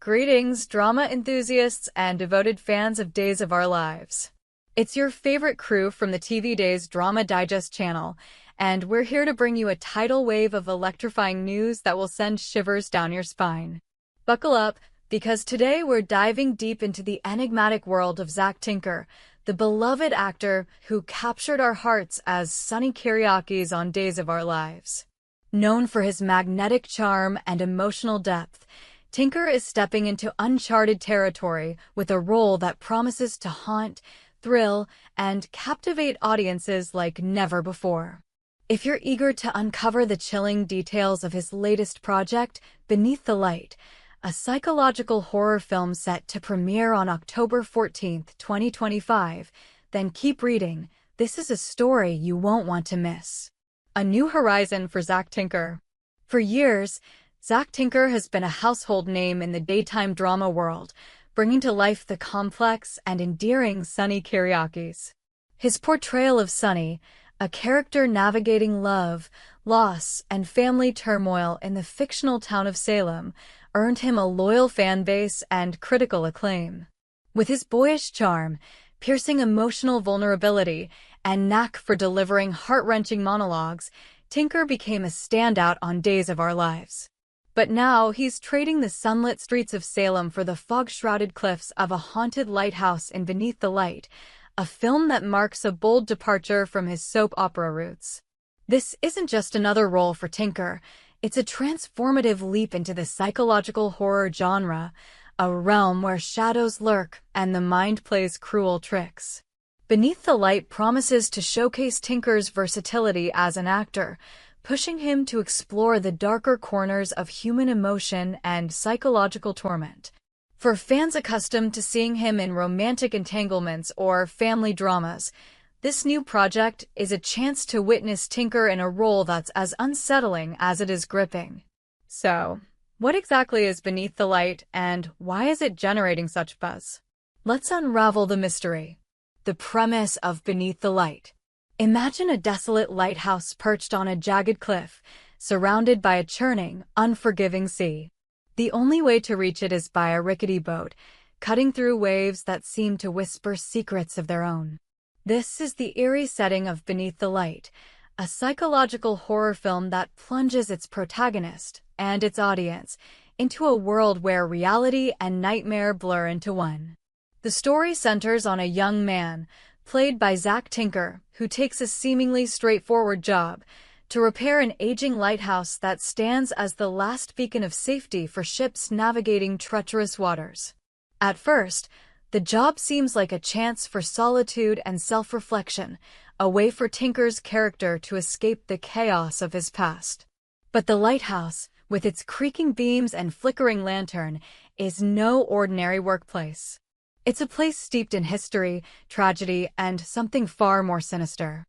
Greetings, drama enthusiasts and devoted fans of Days of Our Lives. It's your favorite crew from the TV Days Drama Digest channel, and we're here to bring you a tidal wave of electrifying news that will send shivers down your spine. Buckle up, because today we're diving deep into the enigmatic world of Zach Tinker, the beloved actor who captured our hearts as Sonny Kiriakis on Days of Our Lives. Known for his magnetic charm and emotional depth, Tinker is stepping into uncharted territory with a role that promises to haunt, thrill, and captivate audiences like never before. If you're eager to uncover the chilling details of his latest project, Beneath the Light, a psychological horror film set to premiere on October 14, 2025, then keep reading. This is a story you won't want to miss. A new horizon for Zach Tinker. For years, Zach Tinker has been a household name in the daytime drama world, bringing to life the complex and endearing Sonny Kiriakis. His portrayal of Sonny, a character navigating love, loss, and family turmoil in the fictional town of Salem, earned him a loyal fan base and critical acclaim. With his boyish charm, piercing emotional vulnerability, and knack for delivering heart-wrenching monologues, Tinker became a standout on Days of Our Lives. But now he's trading the sunlit streets of Salem for the fog-shrouded cliffs of a haunted lighthouse in Beneath the Light, a film that marks a bold departure from his soap opera roots. This isn't just another role for Tinker, it's a transformative leap into the psychological horror genre, a realm where shadows lurk and the mind plays cruel tricks. Beneath the Light promises to showcase Tinker's versatility as an actor, pushing him to explore the darker corners of human emotion and psychological torment. For fans accustomed to seeing him in romantic entanglements or family dramas, this new project is a chance to witness Tinker in a role that's as unsettling as it is gripping. So, what exactly is Beneath the Light, and why is it generating such buzz? Let's unravel the mystery. The premise of Beneath the Light. Imagine a desolate lighthouse perched on a jagged cliff, surrounded by a churning, unforgiving sea. The only way to reach it is by a rickety boat, cutting through waves that seem to whisper secrets of their own. This is the eerie setting of Beneath the Light, a psychological horror film that plunges its protagonist and its audience into a world where reality and nightmare blur into one. The story centers on a young man, played by Zach Tinker, who takes a seemingly straightforward job to repair an aging lighthouse that stands as the last beacon of safety for ships navigating treacherous waters. At first, the job seems like a chance for solitude and self-reflection, a way for Tinker's character to escape the chaos of his past. But the lighthouse, with its creaking beams and flickering lantern, is no ordinary workplace. It's a place steeped in history, tragedy, and something far more sinister.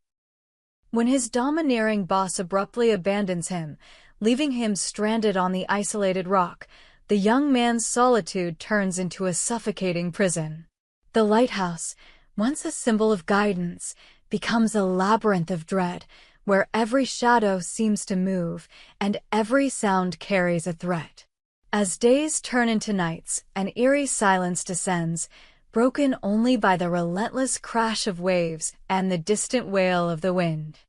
When his domineering boss abruptly abandons him, leaving him stranded on the isolated rock, the young man's solitude turns into a suffocating prison. The lighthouse, once a symbol of guidance, becomes a labyrinth of dread, where every shadow seems to move and every sound carries a threat. As days turn into nights, an eerie silence descends, broken only by the relentless crash of waves and the distant wail of the wind.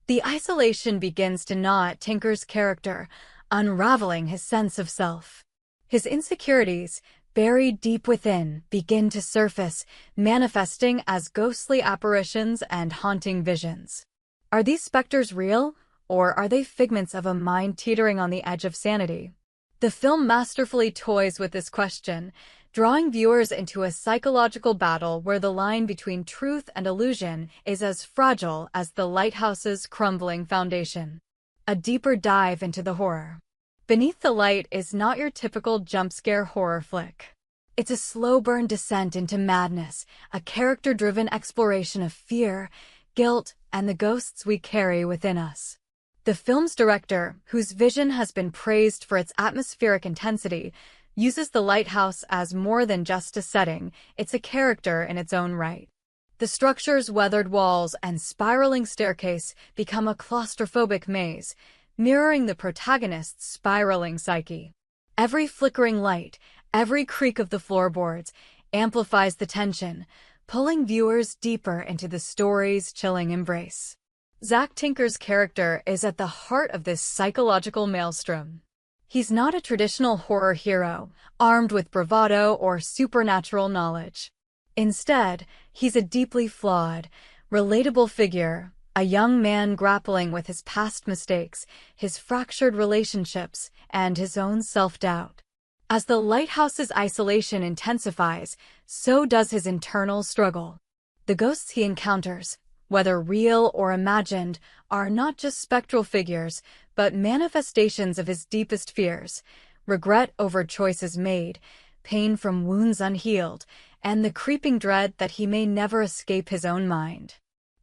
The isolation begins to gnaw at Tinker's character, unraveling his sense of self. His insecurities, buried deep within, begin to surface, manifesting as ghostly apparitions and haunting visions. Are these specters real, or are they figments of a mind teetering on the edge of sanity? The film masterfully toys with this question, drawing viewers into a psychological battle where the line between truth and illusion is as fragile as the lighthouse's crumbling foundation. A deeper dive into the horror. Beneath the Light is not your typical jump-scare horror flick. It's a slow-burn descent into madness, a character-driven exploration of fear, guilt, and the ghosts we carry within us. The film's director, whose vision has been praised for its atmospheric intensity, uses the lighthouse as more than just a setting, it's a character in its own right. The structure's weathered walls and spiraling staircase become a claustrophobic maze, mirroring the protagonist's spiraling psyche. Every flickering light, Every creak of the floorboards amplifies the tension, pulling viewers deeper into the story's chilling embrace. Zack Tinker's character is at the heart of this psychological maelstrom. He's not a traditional horror hero, armed with bravado or supernatural knowledge. Instead, he's a deeply flawed, relatable figure, a young man grappling with his past mistakes, his fractured relationships, and his own self-doubt. As the lighthouse's isolation intensifies, so does his internal struggle. The ghosts he encounters, whether real or imagined, are not just spectral figures, but manifestations of his deepest fears: regret over choices made, pain from wounds unhealed, and the creeping dread that he may never escape his own mind.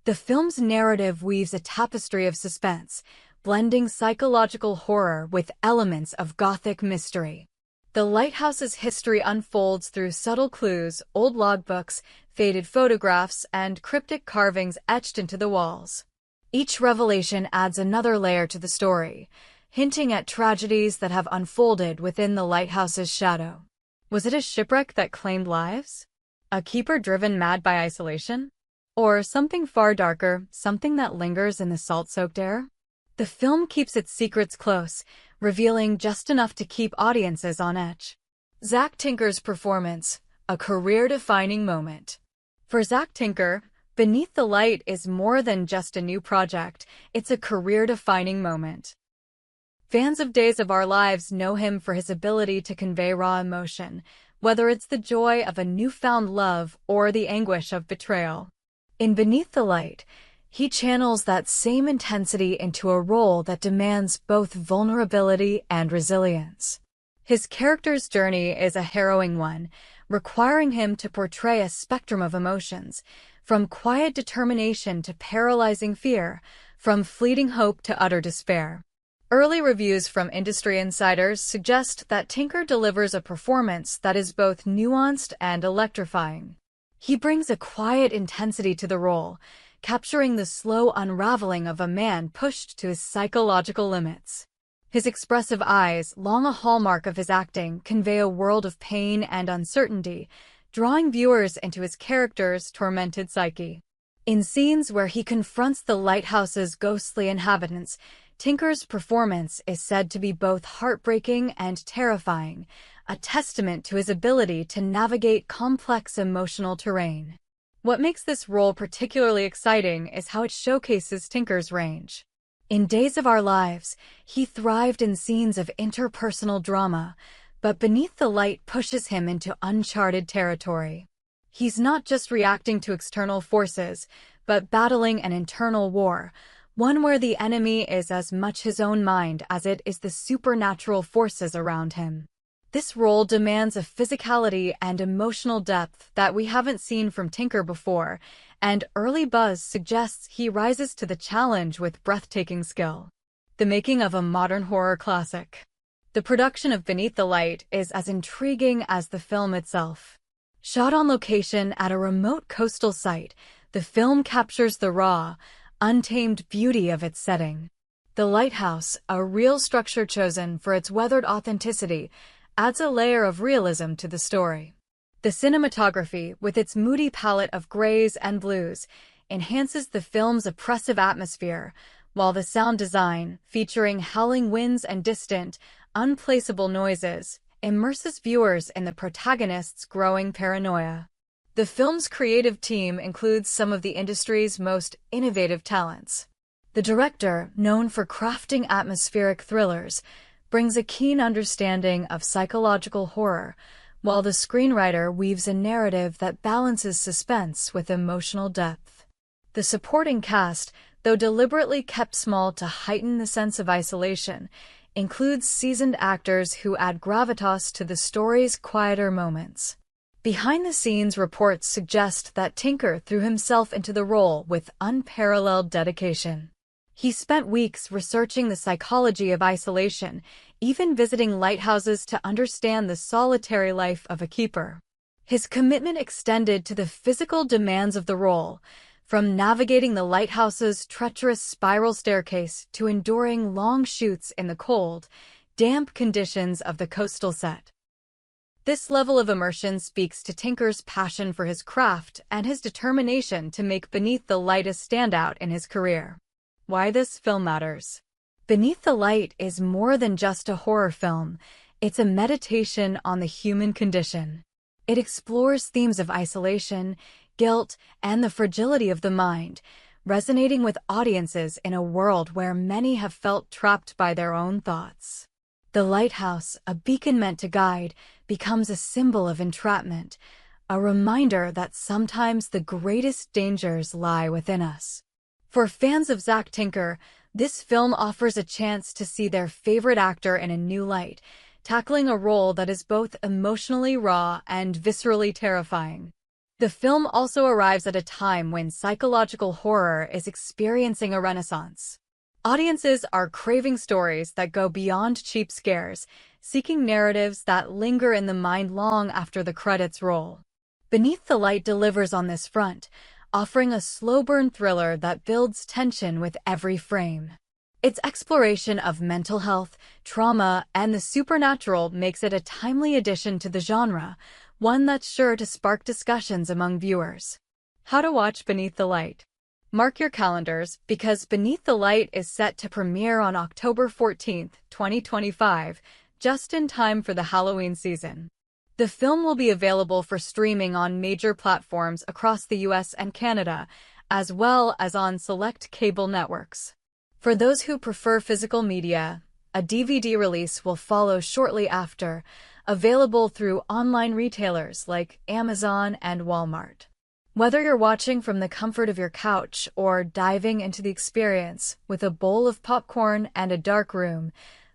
The film's narrative weaves a tapestry of suspense, blending psychological horror with elements of gothic mystery. The lighthouse's history unfolds through subtle clues, old logbooks, faded photographs, and cryptic carvings etched into the walls. Each revelation adds another layer to the story, hinting at tragedies that have unfolded within the lighthouse's shadow. Was it a shipwreck that claimed lives? A keeper driven mad by isolation? Or something far darker, something that lingers in the salt-soaked air? The film keeps its secrets close, revealing just enough to keep audiences on edge. Zack Tinker's performance, a career-defining moment. For Zack Tinker, Beneath the Light is more than just a new project, it's a career-defining moment. Fans of Days of Our Lives know him for his ability to convey raw emotion, whether it's the joy of a newfound love or the anguish of betrayal. In Beneath the Light, he channels that same intensity into a role that demands both vulnerability and resilience. His character's journey is a harrowing one, requiring him to portray a spectrum of emotions, from quiet determination to paralyzing fear, from fleeting hope to utter despair. Early reviews from industry insiders suggest that Tinker delivers a performance that is both nuanced and electrifying. He brings a quiet intensity to the role, capturing the slow unraveling of a man pushed to his psychological limits. His expressive eyes, long a hallmark of his acting, convey a world of pain and uncertainty, drawing viewers into his character's tormented psyche. In scenes where he confronts the lighthouse's ghostly inhabitants, Tinker's performance is said to be both heartbreaking and terrifying, a testament to his ability to navigate complex emotional terrain. What makes this role particularly exciting is how it showcases Tinker's range. In Days of Our Lives, he thrived in scenes of interpersonal drama, but Beneath the Light pushes him into uncharted territory. He's not just reacting to external forces, but battling an internal war, one where the enemy is as much his own mind as it is the supernatural forces around him. This role demands a physicality and emotional depth that we haven't seen from Tinker before, and early buzz suggests he rises to the challenge with breathtaking skill. The making of a modern horror classic. The production of Beneath the Light is as intriguing as the film itself. Shot on location at a remote coastal site, the film captures the raw, untamed beauty of its setting. The lighthouse, a real structure chosen for its weathered authenticity, adds a layer of realism to the story. The cinematography, with its moody palette of grays and blues, enhances the film's oppressive atmosphere, while the sound design, featuring howling winds and distant, unplaceable noises, immerses viewers in the protagonist's growing paranoia. The film's creative team includes some of the industry's most innovative talents. The director, known for crafting atmospheric thrillers, brings a keen understanding of psychological horror, while the screenwriter weaves a narrative that balances suspense with emotional depth. The supporting cast, though deliberately kept small to heighten the sense of isolation, includes seasoned actors who add gravitas to the story's quieter moments. Behind-the-scenes reports suggest that Tinker threw himself into the role with unparalleled dedication. He spent weeks researching the psychology of isolation, even visiting lighthouses to understand the solitary life of a keeper. His commitment extended to the physical demands of the role, from navigating the lighthouse's treacherous spiral staircase to enduring long shoots in the cold, damp conditions of the coastal set. This level of immersion speaks to Tinker's passion for his craft and his determination to make Beneath the Light a standout in his career. Why this film matters. Beneath the Light is more than just a horror film. It's a meditation on the human condition. It explores themes of isolation, guilt, and the fragility of the mind, resonating with audiences in a world where many have felt trapped by their own thoughts. The lighthouse, a beacon meant to guide, becomes a symbol of entrapment, a reminder that sometimes the greatest dangers lie within us. For fans of Zack Tinker, this film offers a chance to see their favorite actor in a new light, tackling a role that is both emotionally raw and viscerally terrifying. The film also arrives at a time when psychological horror is experiencing a renaissance. Audiences are craving stories that go beyond cheap scares, seeking narratives that linger in the mind long after the credits roll. Beneath the Light delivers on this front, offering a slow-burn thriller that builds tension with every frame. Its exploration of mental health, trauma, and the supernatural makes it a timely addition to the genre, one that's sure to spark discussions among viewers. How to watch Beneath the Light. Mark your calendars, because Beneath the Light is set to premiere on October 14, 2025, just in time for the Halloween season. The film will be available for streaming on major platforms across the US and Canada, as well as on select cable networks. For those who prefer physical media, a DVD release will follow shortly after, available through online retailers like Amazon and Walmart. Whether you're watching from the comfort of your couch or diving into the experience with a bowl of popcorn and a dark room,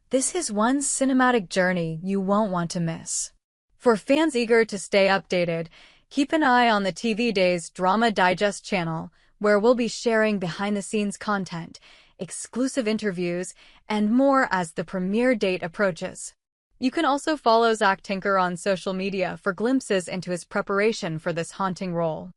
this is one cinematic journey you won't want to miss. For fans eager to stay updated, keep an eye on the TV Days Drama Digest channel, where we'll be sharing behind-the-scenes content, exclusive interviews, and more as the premiere date approaches. You can also follow Zack Tinker on social media for glimpses into his preparation for this haunting role.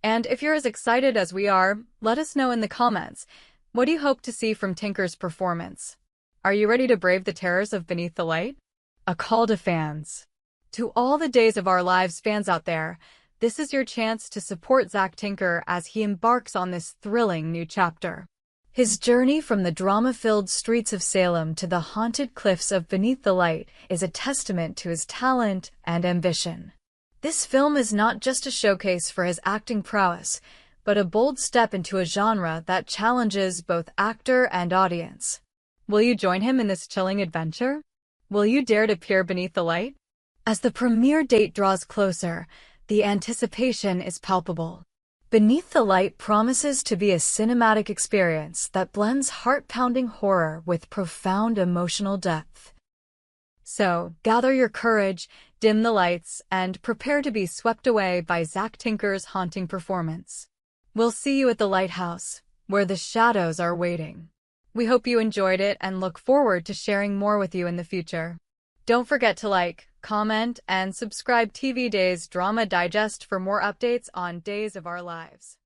And if you're as excited as we are, let us know in the comments. What do you hope to see from Tinker's performance? Are you ready to brave the terrors of Beneath the Light? A call to fans. To all the Days of Our Lives fans out there, this is your chance to support Zack Tinker as he embarks on this thrilling new chapter. His journey from the drama-filled streets of Salem to the haunted cliffs of Beneath the Light is a testament to his talent and ambition. This film is not just a showcase for his acting prowess, but a bold step into a genre that challenges both actor and audience. Will you join him in this chilling adventure? Will you dare to peer beneath the light? As the premiere date draws closer, the anticipation is palpable. Beneath the Light promises to be a cinematic experience that blends heart-pounding horror with profound emotional depth. So, gather your courage, dim the lights, and prepare to be swept away by Zack Tinker's haunting performance. We'll see you at the lighthouse, where the shadows are waiting. We hope you enjoyed it and look forward to sharing more with you in the future. Don't forget to like, comment, and subscribe TV Days Drama Digest for more updates on Days of Our Lives.